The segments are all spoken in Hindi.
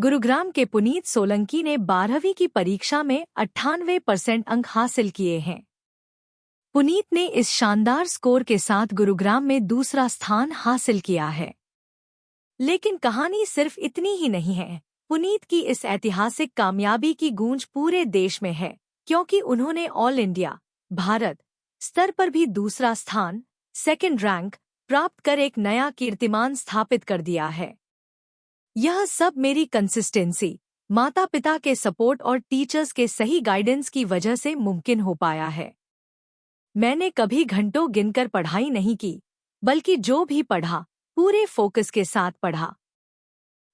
गुरुग्राम के पुनीत सोलंकी ने 12वीं की परीक्षा में 98% अंक हासिल किए हैं। पुनीत ने इस शानदार स्कोर के साथ गुरुग्राम में दूसरा स्थान हासिल किया है। लेकिन कहानी सिर्फ इतनी ही नहीं है। पुनीत की इस ऐतिहासिक कामयाबी की गूंज पूरे देश में है, क्योंकि उन्होंने ऑल इंडिया भारत स्तर पर भी दूसरा स्थान सेकंड रैंक प्राप्त कर एक नया कीर्तिमान स्थापित कर दिया है। यह सब मेरी कंसिस्टेंसी, माता पिता के सपोर्ट और टीचर्स के सही गाइडेंस की वजह से मुमकिन हो पाया है। मैंने कभी घंटों गिनकर पढ़ाई नहीं की, बल्कि जो भी पढ़ा पूरे फोकस के साथ पढ़ा।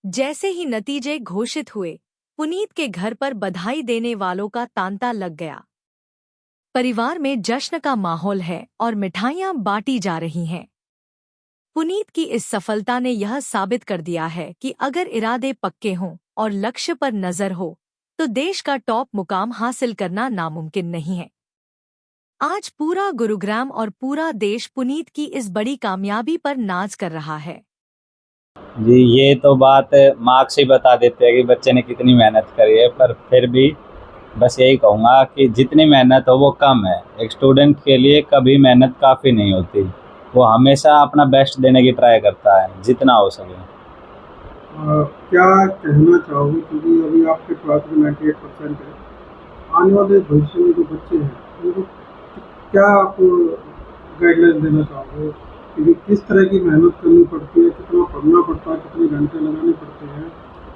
जैसे ही नतीजे घोषित हुए, पुनीत के घर पर बधाई देने वालों का तांता लग गया। परिवार में जश्न का माहौल है और मिठाइयां बांटी जा रही हैं। पुनीत की इस सफलता ने यह साबित कर दिया है कि अगर इरादे पक्के हों और लक्ष्य पर नजर हो, तो देश का टॉप मुकाम हासिल करना नामुमकिन नहीं है। आज पूरा गुरुग्राम और पूरा देश पुनीत की इस बड़ी कामयाबी पर नाज कर रहा है। जी, ये तो बात मार्क्स ही बता देते हैं कि बच्चे ने कितनी मेहनत करी है, पर फिर भी बस यही कहूँगा कि जितनी मेहनत हो वो कम है। एक स्टूडेंट के लिए कभी मेहनत काफ़ी नहीं होती। वो हमेशा अपना बेस्ट देने की ट्राई करता है, जितना हो सके। क्या कहना चाहोगे, क्योंकि अभी आपके पास में 98% है, आने वाले भविष्य में जो बच्चे हैं उनको क्या आप गाइडलाइन देना चाहोगे, क्योंकि किस तरह की मेहनत करनी पड़ती है, कितना पढ़ना पड़ता है, कितने घंटे लगाने पड़ते हैं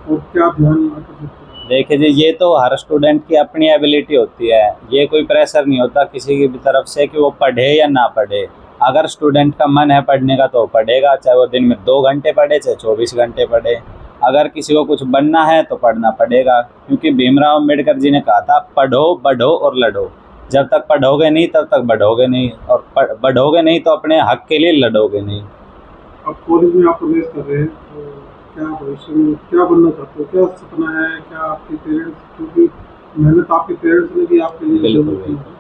और क्या ध्यान आकर्षित करना है? देखिए जी, ये तो हर स्टूडेंट की अपनी एबिलिटी होती है। ये कोई प्रेशर नहीं होता किसी की भी तरफ से कि वो पढ़े या ना पढ़े। अगर स्टूडेंट का मन है पढ़ने का तो वो पढ़ेगा, चाहे वो दिन में 2 घंटे पढ़े, चाहे 24 घंटे पढ़े। अगर किसी को कुछ बनना है तो पढ़ना पड़ेगा, क्योंकि भीमराव अम्बेडकर जी ने कहा था, पढ़ो बढ़ो और लड़ो। जब तक पढ़ोगे नहीं तब तक बढ़ोगे नहीं, और बढ़ोगे नहीं तो अपने हक के लिए लड़ोगे नहीं। अब कॉलेज में आप प्रवेश कर रहे हैं, तो क्या भविष्य में क्या बनना चाहते हो, क्या सपना है, क्या आपके पेरेंट्स, क्योंकि मेहनत आपके पेरेंट्स ने भी आपके लिए बिल्कुल जरूर की बिल्कुल।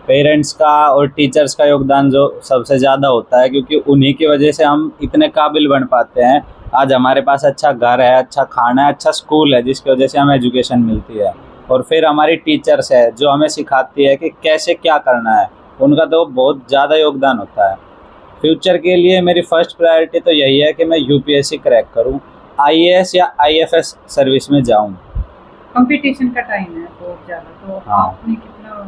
पेरेंट्स का और टीचर्स का योगदान जो सबसे ज़्यादा होता है, क्योंकि उन्हीं की वजह से हम इतने काबिल बन पाते हैं। आज हमारे पास अच्छा घर है, अच्छा खाना है, अच्छा स्कूल है, जिसकी वजह से हमें एजुकेशन मिलती है। और फिर हमारी टीचर्स है जो हमें सिखाती है कि कैसे क्या करना है। उनका तो बहुत ज़्यादा योगदान होता है। फ्यूचर के लिए मेरी फर्स्ट प्रायोरिटी तो यही है कि मैं यूपीएससी क्रैक करूं, आईएएस या आईएफएस सर्विस में जाऊं। कंपटीशन का टाइम है बहुत ज़्यादा, तो हाँ। आपने कितना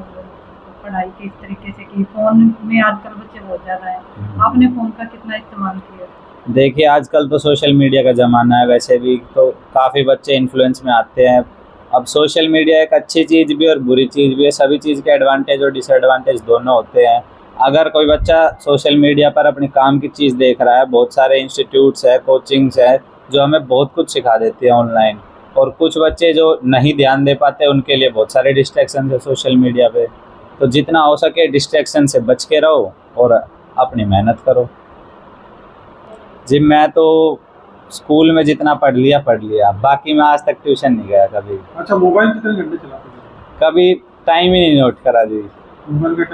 पढ़ाई किस तरीके से की? फ़ोन में आजकल बच्चे बहुत ज़्यादा हैं, आपने फ़ोन का कितना इस्तेमाल किया? देखिए, आजकल तो सोशल मीडिया का ज़माना है, वैसे भी तो काफ़ी बच्चे इन्फ्लुएंस में आते हैं। अब सोशल मीडिया एक अच्छी चीज़ भी और बुरी चीज़ भी है। सभी चीज़ के एडवांटेज और डिसएडवांटेज दोनों होते हैं। अगर कोई बच्चा सोशल मीडिया पर अपनी काम की चीज़ देख रहा है, बहुत सारे इंस्टीट्यूट्स है, कोचिंग्स है, जो हमें बहुत कुछ सिखा देती है ऑनलाइन। और कुछ बच्चे जो नहीं ध्यान दे पाते, उनके लिए बहुत सारे डिस्ट्रैक्शन है सोशल मीडिया पे। तो जितना हो सके डिस्ट्रैक्शन से बच के रहो और अपनी मेहनत करो। जी, मैं तो स्कूल में जितना पढ़ लिया, बाकी मैं आज तक ट्यूशन नहीं गया कभी। अच्छा, मोबाइल कितने घंटे चलाते हैं? कभी टाइम ही नहीं नोट करा जी। मोबाइल का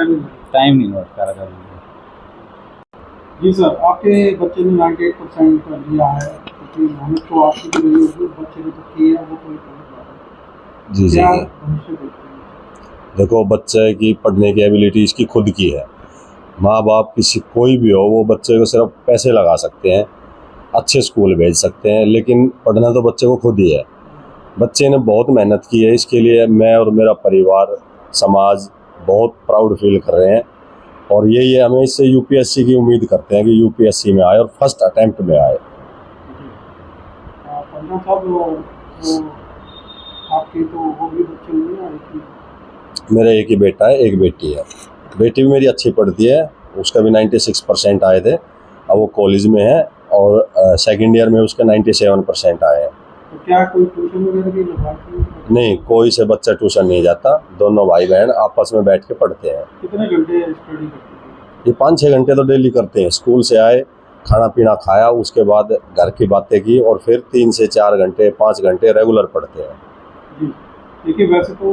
टाइम नहीं नोट करा कभी। जी सर, आपके बच्चे ने 98% कर लिया है, क्योंकि मेहनत तो आपकी भी रही होगी, बच्चे ने तो की है, वो कोई गलत बात है। जी जी क्या जी। भविष्य देखते हैं? देखो, बच्चे की पढ़ने की एबिलिटी इसकी खुद की है। माँ बाप किसी कोई भी हो, वो बच्चे को सिर्फ पैसे लगा सकते हैं, अच्छे स्कूल भेज सकते हैं, लेकिन पढ़ना तो बच्चे को खुद ही है। बच्चे ने बहुत मेहनत की है, इसके लिए मैं और मेरा परिवार, समाज बहुत प्राउड फील कर रहे हैं। और यही है, हमें इससे यूपीएससी की उम्मीद करते हैं कि यूपीएससी में आए और फर्स्ट अटेम्प्ट में आए। पंद्रह साल वो आपके तो वो भी बच्चे नहीं आए कि? मेरा एक ही बेटा है, एक बेटी है। बेटी भी मेरी अच्छी पढ़ती है, उसका भी 96% आए थे। अब वो कॉलेज में है और सेकंड ईयर में उसके 97% आए हैं। तो क्या कोई ट्यूशन वगैरह भी लगवाती है? नहीं, कोई से बच्चा ट्यूशन नहीं जाता। दोनों भाई बहन आपस में बैठ के पढ़ते हैं। कितने घंटे स्टडी करते हैं? ये 5-6 घंटे तो डेली करते हैं। स्कूल से आए, खाना पीना खाया, उसके बाद घर की बातें की, और फिर 3 से 4 घंटे 5 घंटे रेगुलर पढ़ते हैं। जी, देखिए वैसे तो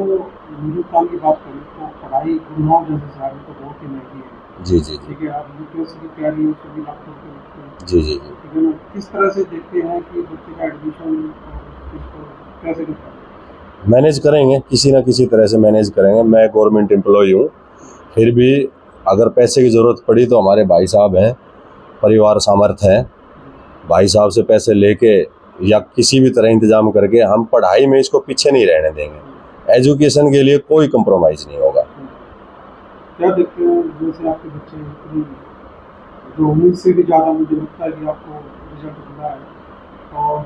हिंदुस्तान की बात करें तो पढ़ाई गुरुग्राम जैसे शहर में तो बहुत ही महंगी है। जी जी जी ठीक है, आप यूपीएससी की तैयारी है, उसको भी लाखों रुपये लगते हैं। जी जी जी। ठीक है ना, किस तरह से देखते हैं कि बच्चे का एडमिशन इसको कैसे करते हैं? मैनेज करेंगे, किसी ना किसी तरह से मैनेज करेंगे। मैं गवर्नमेंट एम्प्लॉय हूँ, फिर भी अगर पैसे की ज़रूरत पड़ी तो हमारे भाई साहब हैं, परिवार सामर्थ्य है, भाई साहब से पैसे लेके या किसी भी तरह इंतज़ाम करके हम पढ़ाई में इसको पीछे नहीं रहने देंगे। एजुकेशन के लिए कोई कंप्रोमाइज़ नहीं होगा। क्या देखते हैं जैसे आपके बच्चे इतनी जो उम्मीद से भी ज़्यादा मुझे लगता है कि आपको रिजल्ट मिला है, और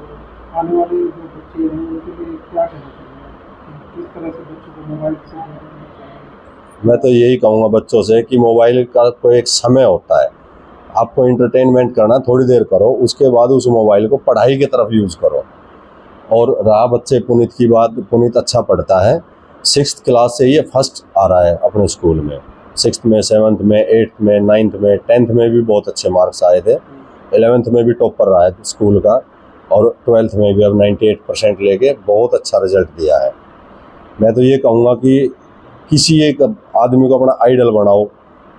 आने वाले जो बच्चे हैं उनके लिए क्या कहना चाहिए कि किस तरह से बच्चों को मोबाइल से दूर रखना चाहिए? मैं तो यही कहूँगा बच्चों से कि मोबाइल का कोई एक समय होता है, आपको इंटरटेनमेंट करना थोड़ी देर करो, उसके बाद उस मोबाइल को पढ़ाई की तरफ यूज़ करो। और रहा बच्चे पुनीत की बात, पुनीत अच्छा पढ़ता है, 6th क्लास से ये फर्स्ट आ रहा है अपने स्कूल में। 6th में, 7th में, 8th में, 9th में, 10th में भी बहुत अच्छे मार्क्स आए थे, 11th में भी टॉपर रहा है स्कूल का, और 12th में भी अब 98% लेके बहुत अच्छा रिजल्ट दिया है। मैं तो ये कहूँगा कि किसी एक आदमी को अपना आइडल बनाओ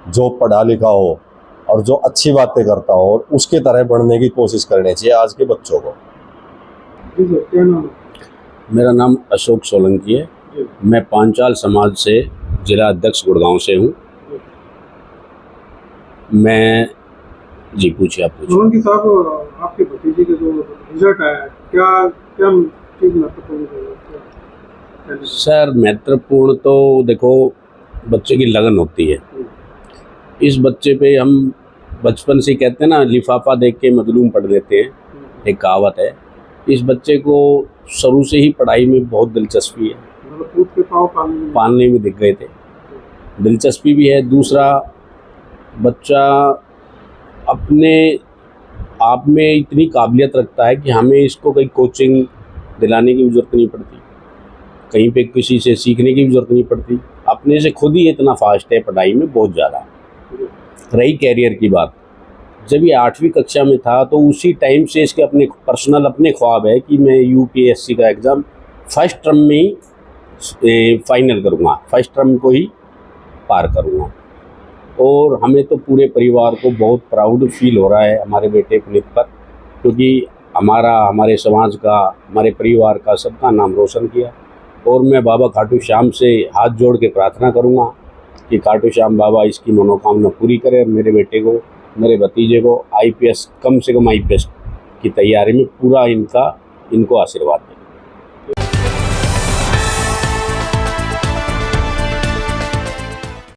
जो पढ़ा लिखा हो और जो अच्छी बातें करता हो, और उसके तरह बढ़ने की कोशिश करनी चाहिए आज के बच्चों को। जी सर, क्या नाम है? मेरा नाम अशोक सोलंकी है। जी। मैं पांचाल समाज से जिला अध्यक्ष गुड़गांव से हूँ। मैं जी पूछिए, आप पूछिए। सोलंकी साहब, आपके भतीजे का जो रिजल्ट आया है, क्या क्या चीज़ महत्वपूर्ण है? सर महत्वपूर्ण तो देखो, बच्चे की लगन होती है। इस बच्चे पे हम बचपन से कहते हैं ना, लिफाफा देख के मजलूम पढ़ लेते हैं, एक कहावत है। इस बच्चे को शुरू से ही पढ़ाई में बहुत दिलचस्पी है, मतलब कूद के पाँव पालने में दिख गए थे, दिलचस्पी भी है। दूसरा, बच्चा अपने आप में इतनी काबिलियत रखता है कि हमें इसको कहीं कोचिंग दिलाने की भी ज़रूरत नहीं पड़ती, कहीं पे किसी से सीखने की भी ज़रूरत नहीं पड़ती, अपने से खुद ही इतना फास्ट है पढ़ाई में, बहुत ज़्यादा। रही कैरियर की बात, जब ये 8वीं कक्षा में था तो उसी टाइम से इसके अपने पर्सनल अपने ख्वाब है कि मैं यूपीएससी का एग्ज़ाम फर्स्ट टर्म में ही फाइनल करूँगा, फर्स्ट टर्म को ही पार करूँगा। और हमें तो पूरे परिवार को बहुत प्राउड फील हो रहा है हमारे बेटे पुनीत पर, क्योंकि हमारे समाज का, हमारे परिवार का, सबका नाम रोशन किया। और मैं बाबा खाटू श्याम से हाथ जोड़ के प्रार्थना करूँगा कि खाटू श्याम बाबा इसकी मनोकामना पूरी करे और मेरे बेटे को, मेरे भतीजे को आईपीएस, कम से कम आईपीएस की तैयारी में पूरा इनको आशीर्वाद दें।